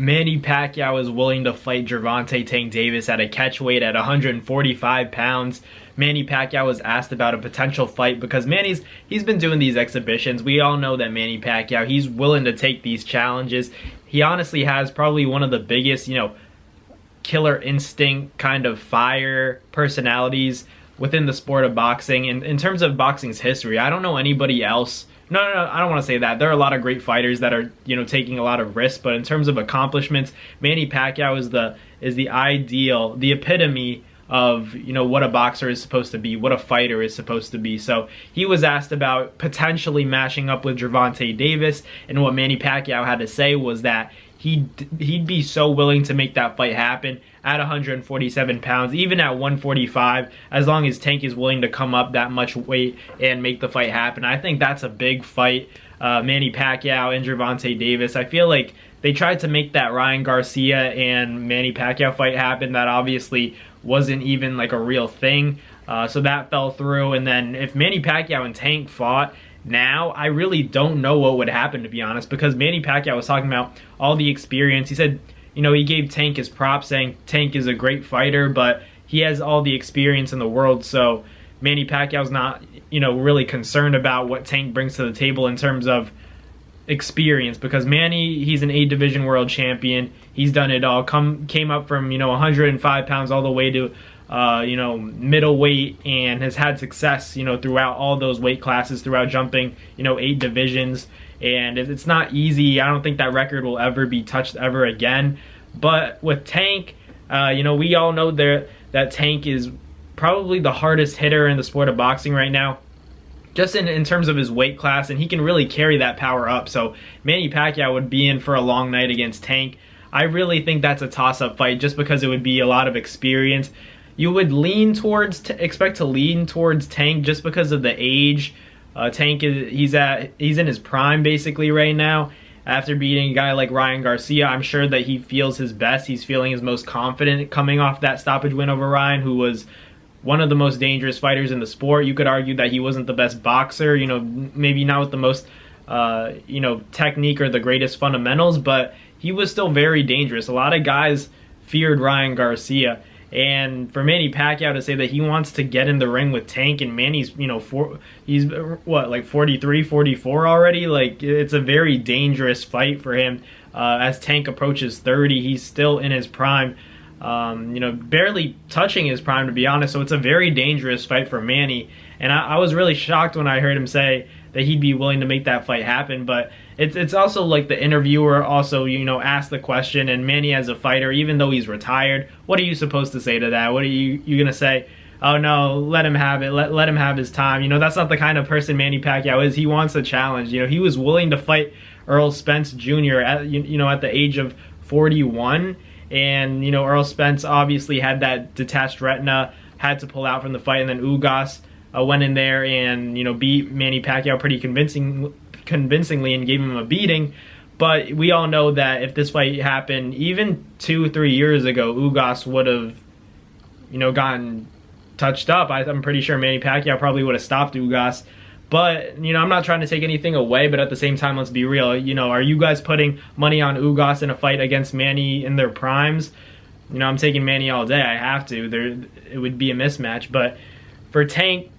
Manny Pacquiao is willing to fight Gervonta Tank Davis at a catch weight at 145 pounds. Manny Pacquiao was asked about a potential fight because he's been doing these exhibitions. We all know that Manny Pacquiao, he's willing to take these challenges. He honestly has probably one of the biggest, killer instinct kind of fire personalities within the sport of boxing. And in terms of boxing's history, I don't know anybody else. No, I don't want to say that. There are a lot of great fighters that are, taking a lot of risks, but in terms of accomplishments, Manny Pacquiao is the ideal, the epitome of, what a boxer is supposed to be, what a fighter is supposed to be. So he was asked about potentially mashing up with Gervonta Davis, and what Manny Pacquiao had to say was that he'd be so willing to make that fight happen at 147 pounds, even at 145, as long as Tank is willing to come up that much weight and make the fight happen. I think that's a big fight, Manny Pacquiao and Gervonta Davis. I feel like they tried to make that Ryan Garcia and Manny Pacquiao fight happen. That obviously wasn't even like a real thing, so that fell through. And then if Manny Pacquiao and Tank fought now, I really don't know what would happen, to be honest, because Manny Pacquiao was talking about all the experience. He said, he gave Tank his props, saying Tank is a great fighter, but he has all the experience in the world. So Manny Pacquiao's not, really concerned about what Tank brings to the table in terms of experience, because Manny, he's an 8-division world champion. He's done it all. Came up from 105 pounds all the way to middleweight, and has had success throughout all those weight classes, throughout jumping 8 divisions. And it's not easy. I don't think that record will ever be touched ever again. But with Tank, we all know that Tank is probably the hardest hitter in the sport of boxing right now, just in terms of his weight class, and he can really carry that power up. So Manny Pacquiao would be in for a long night against Tank. I really think that's a toss-up fight, just because it would be a lot of experience. You would expect to lean towards Tank just because of the age. Tank he's in his prime basically right now. After beating a guy like Ryan Garcia, I'm sure that he feels his best. He's feeling his most confident coming off that stoppage win over Ryan, who was one of the most dangerous fighters in the sport. You could argue that he wasn't the best boxer, maybe not with the most technique or the greatest fundamentals, but he was still very dangerous. A lot of guys feared Ryan Garcia. And for Manny Pacquiao to say that he wants to get in the ring with Tank, and Manny's, he's like 43, 44 already? Like, it's a very dangerous fight for him. As Tank approaches 30, he's still in his prime, barely touching his prime, to be honest. So it's a very dangerous fight for Manny. And I was really shocked when I heard him say that he'd be willing to make that fight happen. But it's also like the interviewer also, asked the question, and Manny as a fighter, even though he's retired, what are you supposed to say to that? What are you going to say? Oh no, let him have it. Let him have his time. That's not the kind of person Manny Pacquiao is. He wants a challenge. He was willing to fight Earl Spence Jr. at the age of 41. And, Earl Spence obviously had that detached retina, had to pull out from the fight, and then Ugas went in there and, beat Manny Pacquiao pretty convincingly and gave him a beating. But we all know that if this fight happened even 2-3 years ago, Ugas would have, gotten touched up. I'm pretty sure Manny Pacquiao probably would have stopped Ugas. But, I'm not trying to take anything away, but at the same time, let's be real. Are you guys putting money on Ugas in a fight against Manny in their primes? I'm taking Manny all day. I have to. It would be a mismatch. But for Tank,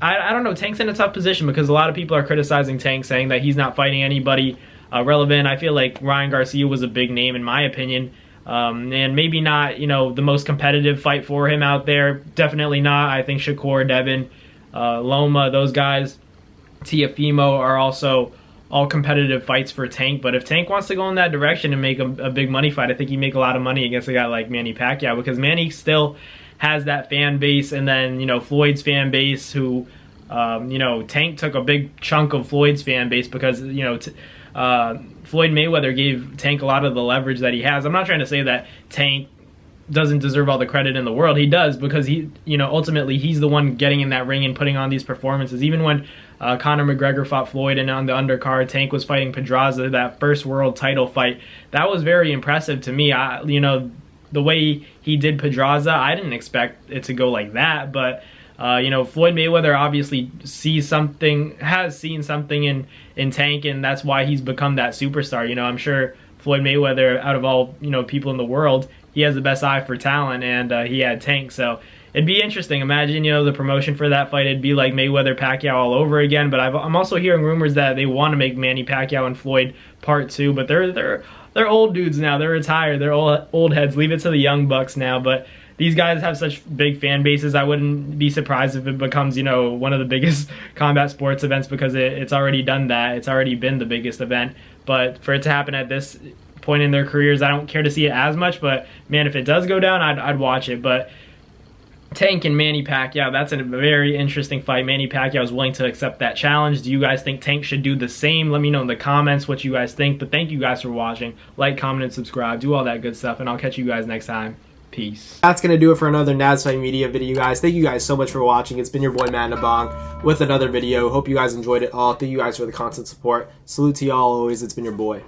I don't know. Tank's in a tough position because a lot of people are criticizing Tank, saying that he's not fighting anybody relevant. I feel like Ryan Garcia was a big name, in my opinion. And maybe not, the most competitive fight for him out there. Definitely not. I think Shakur, Devin, Loma, those guys, Tiafimo are also all competitive fights for Tank. But if Tank wants to go in that direction and make a big money fight, I think he'd make a lot of money against a guy like Manny Pacquiao, because Manny still has that fan base, and then Floyd's fan base, who Tank took a big chunk of Floyd's fan base because Floyd Mayweather gave Tank a lot of the leverage that he has. I'm not trying to say that Tank doesn't deserve all the credit in the world. He does, because he ultimately he's the one getting in that ring and putting on these performances. Even when Conor McGregor fought Floyd, and on the undercard Tank was fighting Pedraza, that first world title fight, that was very impressive to me. The way he did Pedraza, I didn't expect it to go like that. But Floyd Mayweather obviously has seen something in Tank, and that's why he's become that superstar. I'm sure Floyd Mayweather, out of all, you know, people in the world, he has the best eye for talent, and he had Tank. So it'd be interesting. Imagine, you know, the promotion for that fight, it'd be like Mayweather Pacquiao all over again. But I'm also hearing rumors that they want to make Manny Pacquiao and Floyd part 2, but they're old dudes now. They're retired. They're old heads. Leave it to the young bucks now. But these guys have such big fan bases. I wouldn't be surprised if it becomes, you know, one of the biggest combat sports events, because it's already done that. It's already been the biggest event. But for it to happen at this point in their careers, I don't care to see it as much. But man, if it does go down, I'd watch it. But Tank and Manny Pacquiao, that's a very interesting fight. Manny Pacquiao is willing to accept that challenge. Do you guys think Tank should do the same? Let me know in the comments what you guys think. But thank you guys for watching. Like, comment, and subscribe. Do all that good stuff, and I'll catch you guys next time. Peace. That's going to do it for another NASFIGHT Media video, guys. Thank you guys so much for watching. It's been your boy, Manny with another video. Hope you guys enjoyed it all. Thank you guys for the constant support. Salute to y'all always. It's been your boy.